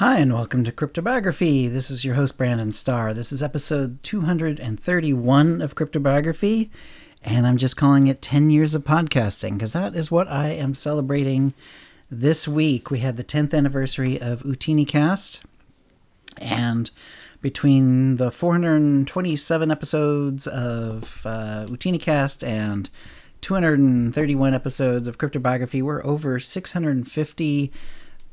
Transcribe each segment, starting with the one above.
Hi, and welcome to CryptoBiography. This is your host, Brandon Starr. This is episode 231 of CryptoBiography, and I'm just calling it 10 years of podcasting, because that is what I am celebrating this week. We had the 10th anniversary of UtiniCast, and between the 427 episodes of UtiniCast and 231 episodes of CryptoBiography, we're over 650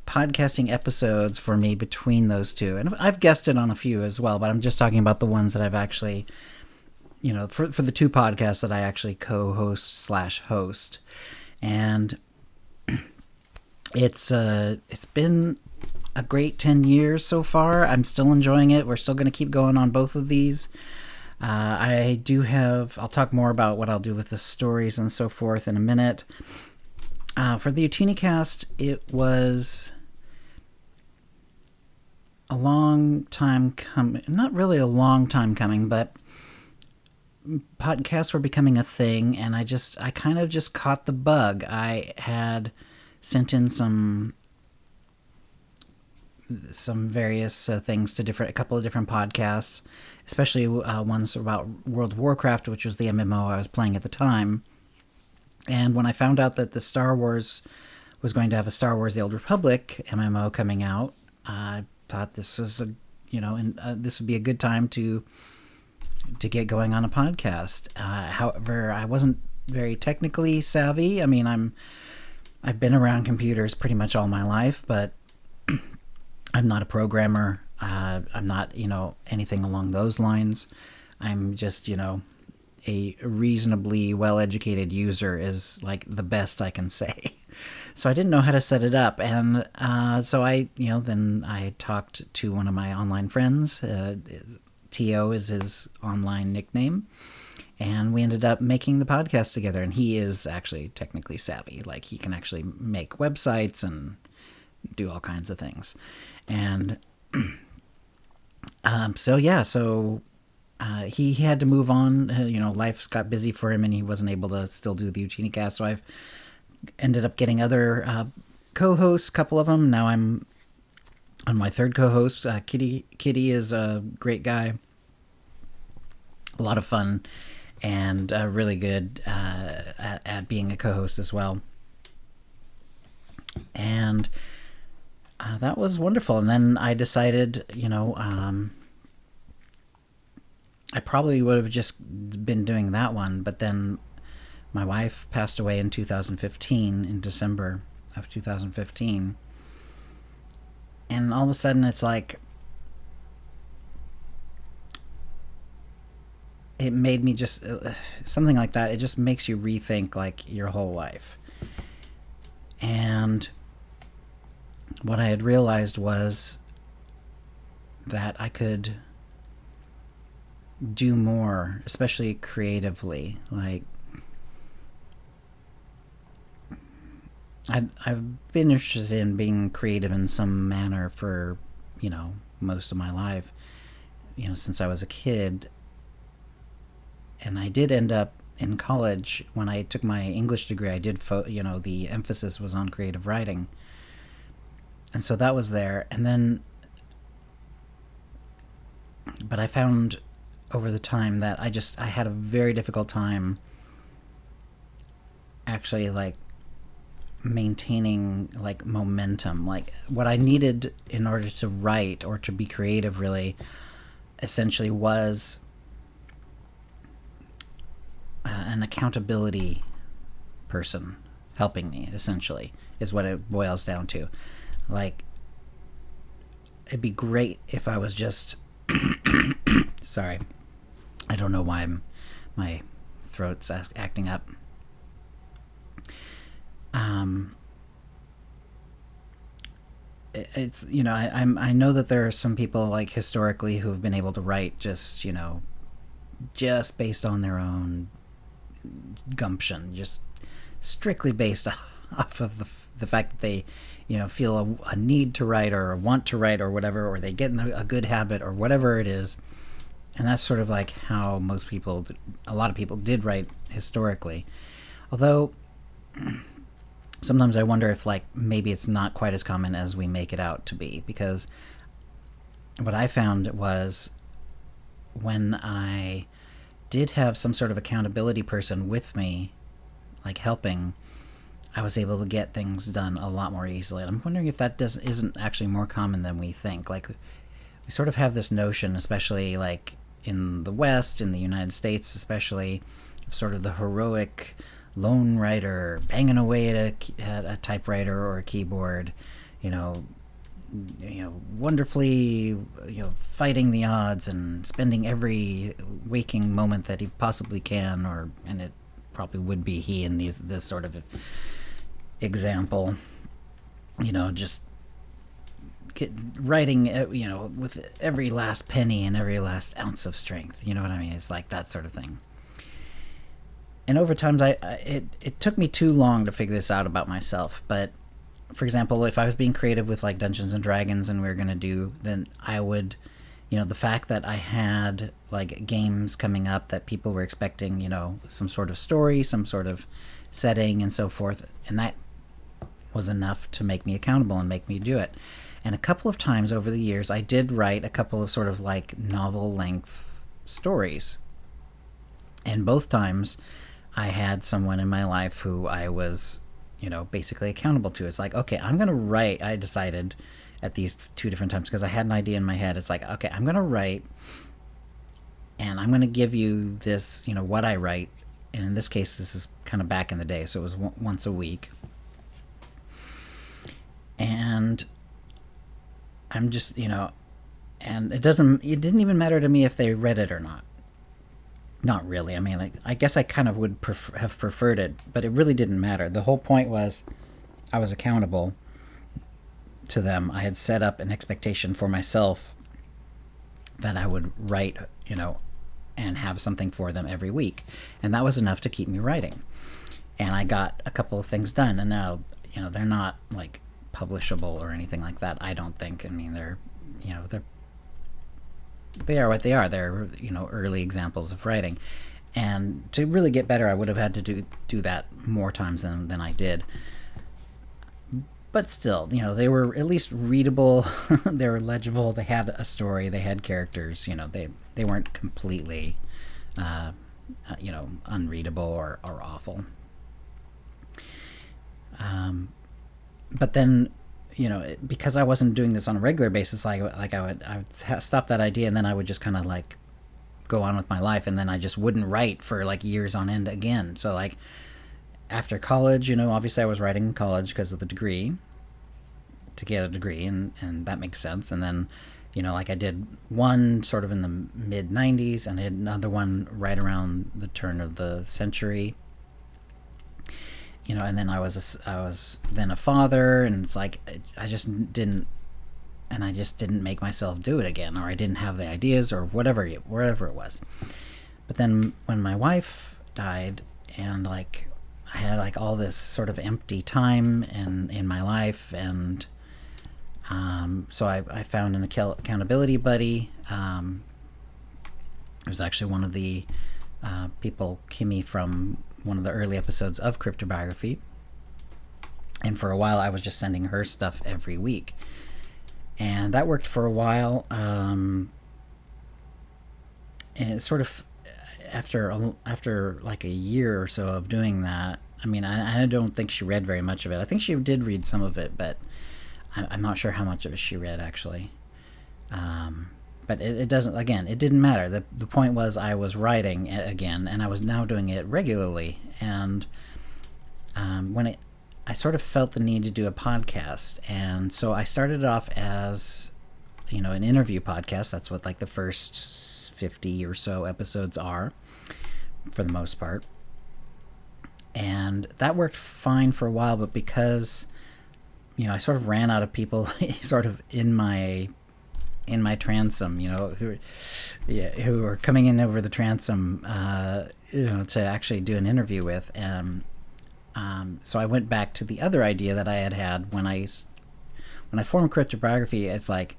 podcasting episodes for me between those two. And I've guested on a few as well, but I'm just talking about the ones that I've actually, for the two podcasts that I actually co-host / host. And it's been a great 10 years so far. I'm still enjoying it. We're still going to keep going on both of these. I'll talk more about what I'll do with the stories and so forth in a minute. For the UtiniCast, it was a long time coming. Not really a long time coming, but podcasts were becoming a thing, and I kind of just caught the bug. I had sent in some various things to a couple of different podcasts, especially ones about World of Warcraft, which was the MMO I was playing at the time. And when I found out that the Star Wars was going to have a Star Wars: The Old Republic MMO coming out, I thought this was this would be a good time to get going on a podcast. However, I wasn't very technically savvy. I mean, I've been around computers pretty much all my life, but I'm not a programmer. I'm not anything along those lines. I'm just a reasonably well-educated user is like the best I can say. So I didn't know how to set it up. And so then I talked to one of my online friends. T.O. is his online nickname. And we ended up making the podcast together. And he is actually technically savvy. Like, he can actually make websites and do all kinds of things. And he had to move on. Life got busy for him, and he wasn't able to still do the UtiniCast. So I've ended up getting other co-hosts, a couple of them. Now I'm on my third co-host. Kitty is a great guy, a lot of fun, and really good at being a co-host as well. And that was wonderful. And then I decided, I probably would have just been doing that one, but then my wife passed away in 2015, in December of 2015. And all of a sudden it's like, it made me just, something like that, it just makes you rethink like your whole life. And what I had realized was that I could do more, especially creatively. Like, I've been interested in being creative in some manner for, most of my life, since I was a kid. And I did end up in college, when I took my English degree, I did, the emphasis was on creative writing. And so that was there. And then, but I found over the time that I had a very difficult time actually like maintaining like momentum. Like, what I needed in order to write or to be creative really essentially was an accountability person helping me, essentially, is what it boils down to. Like, it'd be great if I was just sorry, I don't know why my throat's acting up. It's I know that there are some people, like, historically, who have been able to write just just based on their own gumption, just strictly based off of the fact that they feel a need to write or want to write or whatever, or they get in a good habit or whatever it is. And that's sort of like how a lot of people did write historically. Although sometimes I wonder if like maybe it's not quite as common as we make it out to be, because what I found was when I did have some sort of accountability person with me, like helping, I was able to get things done a lot more easily. And I'm wondering if that isn't actually more common than we think. Like, we sort of have this notion, especially like in the West, in the United States especially, of sort of the heroic lone writer banging away at a typewriter or a keyboard, you know, wonderfully, fighting the odds and spending every waking moment that he possibly can, and it probably would be he in this sort of example, just writing, with every last penny and every last ounce of strength. You know what I mean? It's like that sort of thing. And over time, it took me too long to figure this out about myself. But for example, if I was being creative with like Dungeons and Dragons and we were going to then I would, the fact that I had like games coming up that people were expecting, some sort of story, some sort of setting and so forth. And that was enough to make me accountable and make me do it. And a couple of times over the years, I did write a couple of sort of like novel length stories. And both times I had someone in my life who I was, basically accountable to. It's like, okay, I'm going to write. I decided at these two different times, because I had an idea in my head. It's like, okay, I'm going to write and I'm going to give you this, what I write. And in this case, this is kind of back in the day. So it was once a week. And I'm just, and it didn't even matter to me if they read it or not. Not really. I mean, like, I guess I kind of would have preferred it, but it really didn't matter. The whole point was I was accountable to them. I had set up an expectation for myself that I would write, and have something for them every week. And that was enough to keep me writing. And I got a couple of things done. And now, they're not like publishable or anything like that, I don't think. I mean, they are what they are. They're, early examples of writing. And to really get better, I would have had to do that more times than I did. But still, they were at least readable. They were legible. They had a story. They had characters. They weren't completely, unreadable or awful. But then, because I wasn't doing this on a regular basis, I would stop that idea, and then I would just kind of like go on with my life, and then I just wouldn't write for like years on end again. So like after college, obviously I was writing in college because of the degree, to get a degree, and that makes sense. And then, like I did one sort of in the mid 90s, and I had another one right around the turn of the century. And then I was then a father, and it's like I just didn't make myself do it again, or I didn't have the ideas, or whatever it was. But then when my wife died, and like I had like all this sort of empty time in my life, and so I found an accountability buddy. It was actually one of the people, Kimmy, from one of the early episodes of CryptoBiography. And for a while, I was just sending her stuff every week. And that worked for a while. And it sort of, after like a year or so of doing that, I mean, I don't think she read very much of it. I think she did read some of it, but I'm not sure how much of it she read, actually. But it doesn't, again, it didn't matter. The point was I was writing again, and I was now doing it regularly. And I sort of felt the need to do a podcast. And so I started off as, an interview podcast. That's what like the first 50 or so episodes are, for the most part. And that worked fine for a while, but because, I sort of ran out of people sort of in my transom, who are coming in over the transom, to actually do an interview with. And so I went back to the other idea that I had when I formed CryptoBiography. It's like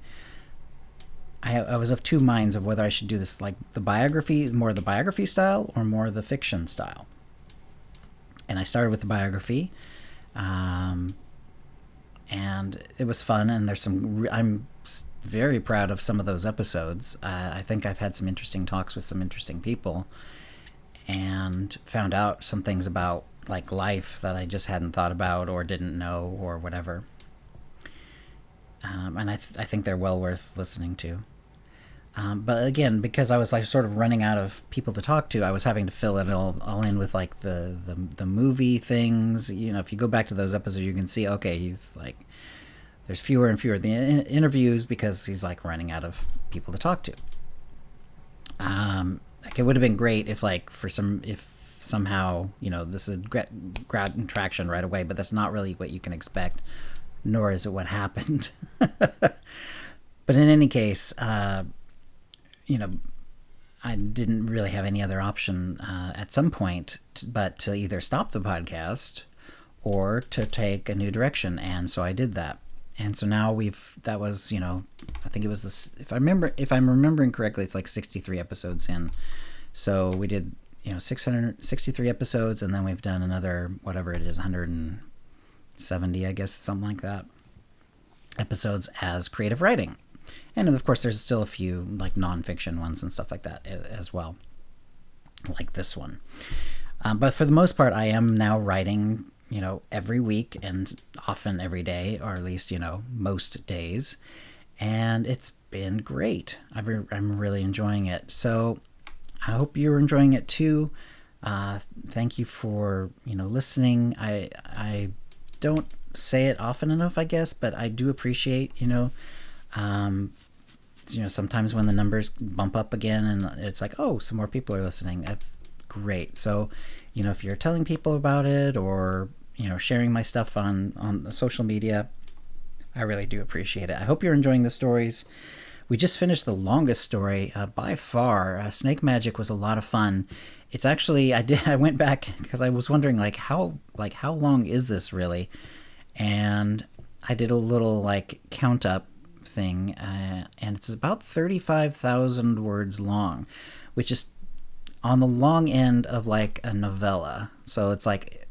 I was of two minds of whether I should do this like more the biography style or more the fiction style. And I started with the biography. And it was fun. And there's I'm very proud of some of those episodes. I think I've had some interesting talks with some interesting people, and found out some things about like life that I just hadn't thought about or didn't know or whatever. And I think they're well worth listening to. But again, because I was like sort of running out of people to talk to, I was having to fill it all in with like the movie things. You know, if you go back to those episodes, you can see, okay, he's like, there's fewer and fewer the interviews because he's like running out of people to talk to. Like it would have been great if like if somehow, you know, this is grad traction right away, but that's not really what you can expect, nor is it what happened. But in any case, you know, I didn't really have any other option at some point but to either stop the podcast or to take a new direction, and so I did that. And so now that was, you know, I think it was this, if I'm remembering correctly, it's like 63 episodes in. So we did, you know, 663 episodes, and then we've done another, whatever it is, 170, I guess, something like that, episodes as creative writing. And of course, there's still a few like nonfiction ones and stuff like that as well, like this one. But for the most part, I am now writing, you know, every week and often every day, or at least, you know, most days. And it's been great. I'm really enjoying it. So I hope you're enjoying it too. Thank you for, you know, listening. I don't say it often enough, I guess, but I do appreciate, you know, sometimes when the numbers bump up again and it's like, oh, some more people are listening. That's great. So, you know, if you're telling people about it or, you know, sharing my stuff on the social media, I really do appreciate it. I hope you're enjoying the stories. We just finished the longest story by far. Snake Magic was a lot of fun. It's actually, I went back because I was wondering how long is this really? And I did a little like count up thing, and it's about 35,000 words long, which is on the long end of like a novella. So it's like,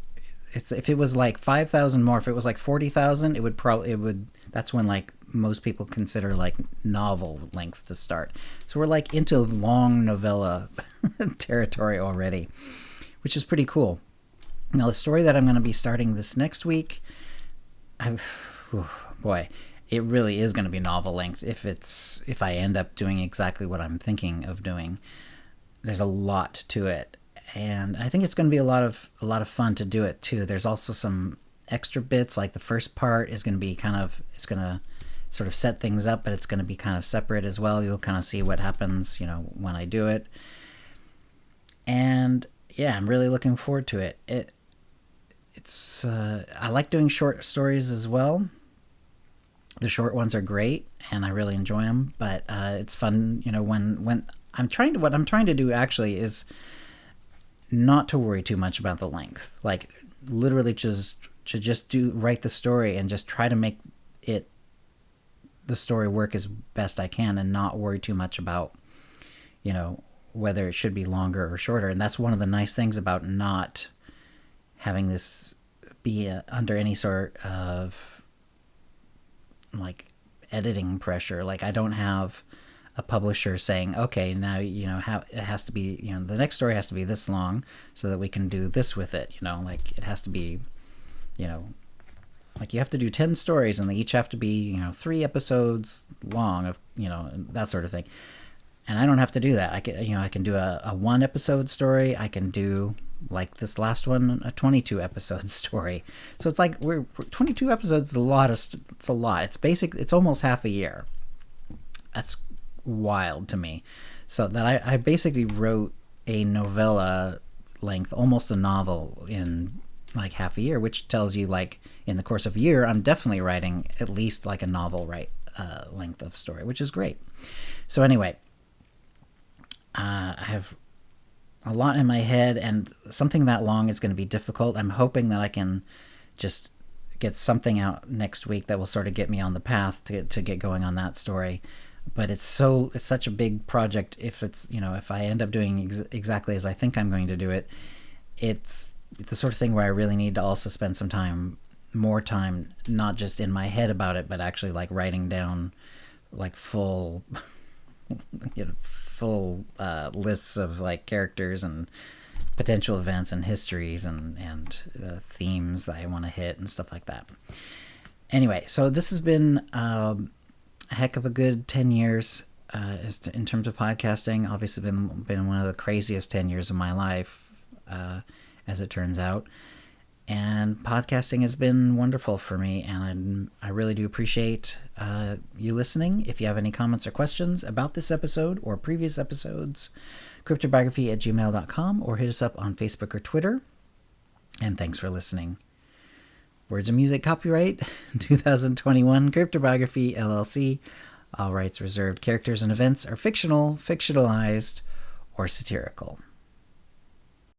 if it was like 5,000 more, if it was like 40,000, it would that's when like most people consider like novel length to start. So we're like into long novella territory already, which is pretty cool. Now the story that I'm going to be starting this next week, boy, it really is going to be novel length if I end up doing exactly what I'm thinking of doing. There's a lot to it, and I think it's going to be a lot of fun to do it too. There's also some extra bits, like the first part is going to be it's going to sort of set things up, but it's going to be kind of separate as well. You'll kind of see what happens, you know, when I do it. And yeah, I'm really looking forward to it. It's I like doing short stories as well. The short ones are great, and I really enjoy them. But it's fun, you know, when what I'm trying to do actually is not to worry too much about the length. Like literally just write the story and just try to make the story work as best I can, and not worry too much about, you know, whether it should be longer or shorter. And that's one of the nice things about not having this be under any sort of like editing pressure. Like I don't have a publisher saying, okay, now, you know, it has to be, you know, the next story has to be this long so that we can do this with it. You know, like it has to be, you know, like you have to do 10 stories and they each have to be, you know, 3 episodes long, of, you know, that sort of thing. And I don't have to do that. I can do a 1 episode story. I can do, like this last one, a 22 episode story. So it's like 22 episodes is a lot. It's a lot. It's almost half a year. That's wild to me. So that I basically wrote a novella length, almost a novel, in like half a year, which tells you like in the course of a year, I'm definitely writing at least like a novel length of story, which is great. So anyway, I have a lot in my head, and something that long is going to be difficult. I'm hoping that I can just get something out next week that will sort of get me on the path to get going on that story. But it's such a big project. If I end up doing exactly as I think I'm going to do it, it's the sort of thing where I really need to also spend some time more time, not just in my head about it, but actually like writing down like full, full lists of like characters and potential events and histories and themes that I want to hit and stuff like that. Anyway, so this has been a heck of a good 10 years in terms of podcasting. Obviously been one of the craziest 10 years of my life, as it turns out. And podcasting has been wonderful for me, and I really do appreciate you listening. If you have any comments or questions about this episode or previous episodes, CryptoBiography@gmail.com, or hit us up on Facebook or Twitter. And thanks for listening. Words and Music copyright 2021 CryptoBiography LLC. All rights reserved. Characters and events are fictional, fictionalized, or satirical.